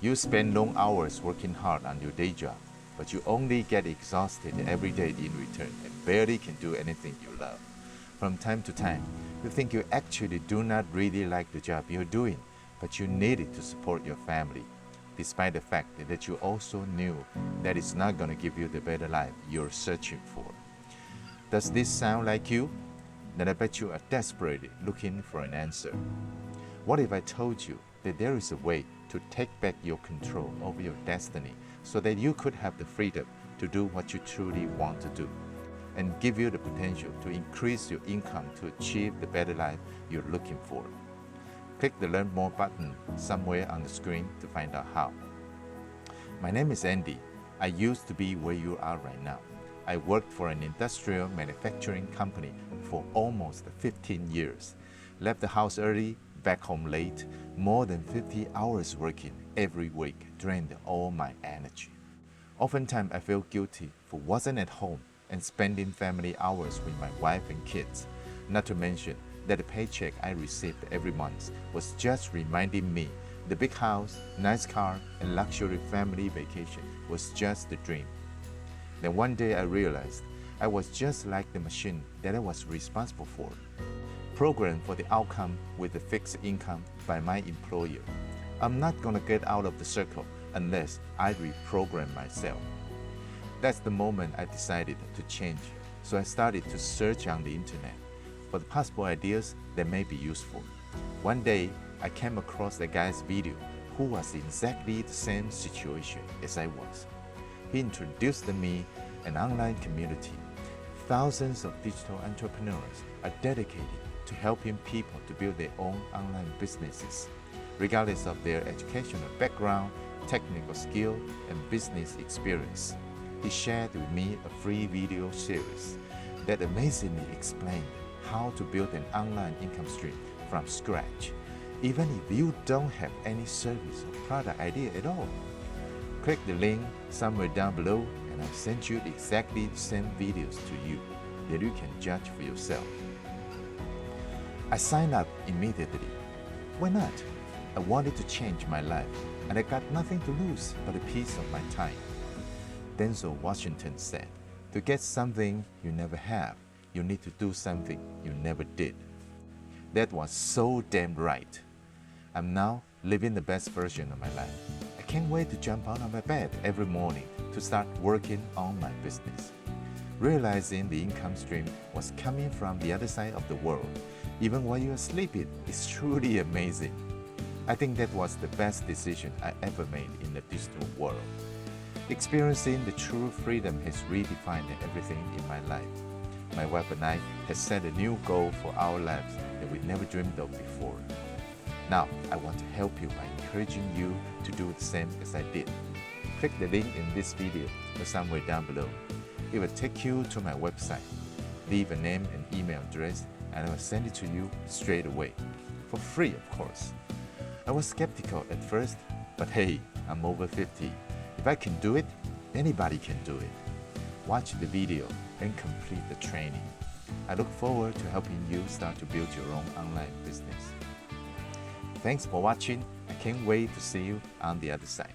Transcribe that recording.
You spend long hours working hard on your day job, but you only get exhausted every day in return and barely can do anything you love. From time to time, you think you actually do not really like the job you're doing, but you need it to support your family, despite the fact that you also knew that it's not going to give you the better life you're searching for. Does this sound like you? Then I bet you are desperately looking for an answer. What if I told you that there is a way to take back your control over your destiny so that you could have the freedom to do what you truly want to do, and give you the potential to increase your income to achieve the better life you're looking for? Click the Learn More button somewhere on the screen to find out how. My name is Andy. I used to be where you are right now. I worked for an industrial manufacturing company for almost 15 years. Left the house early, back home late, more than 50 hours working every week drained all my energy. Oftentimes I feel guilty for wasn't at home and spending family hours with my wife and kids, not to mention that the paycheck I received every month was just reminding me the big house, nice car, and luxury family vacation was just a dream. Then one day I realized I was just like the machine that I was responsible for, programmed for the outcome with a fixed income by my employer. I'm not gonna get out of the circle unless I reprogram myself. That's the moment I decided to change, so I started to search on the internet for the possible ideas that may be useful. One day, I came across a guy's video who was in exactly the same situation as I was. He introduced me an online community. Thousands of digital entrepreneurs are dedicated to helping people to build their own online businesses, regardless of their educational background, technical skill, and business experience. He shared with me a free video series that amazingly explained how to build an online income stream from scratch, even if you don't have any service or product idea at all. Click the link somewhere down below and I'll send you exactly the same videos to you that you can judge for yourself. I signed up immediately. Why not? I wanted to change my life and I got nothing to lose but a piece of my time. Denzel Washington said, "To get something you never have, you need to do something you never did." That was so damn right. I'm now living the best version of my life. I can't wait to jump out of my bed every morning to start working on my business. Realizing the income stream was coming from the other side of the world, even while you are sleeping, is truly amazing. I think that was the best decision I ever made in the digital world. Experiencing the true freedom has redefined everything in my life. My wife and I have set a new goal for our lives that we never dreamed of before. Now, I want to help you by encouraging you to do the same as I did. Click the link in this video or somewhere down below. It will take you to my website. Leave a name and email address and I will send it to you straight away. For free, of course. I was skeptical at first, but hey, I'm over 50. If I can do it, anybody can do it. Watch the video and complete the training. I look forward to helping you start to build your own online business. Thanks for watching. I can't wait to see you on the other side.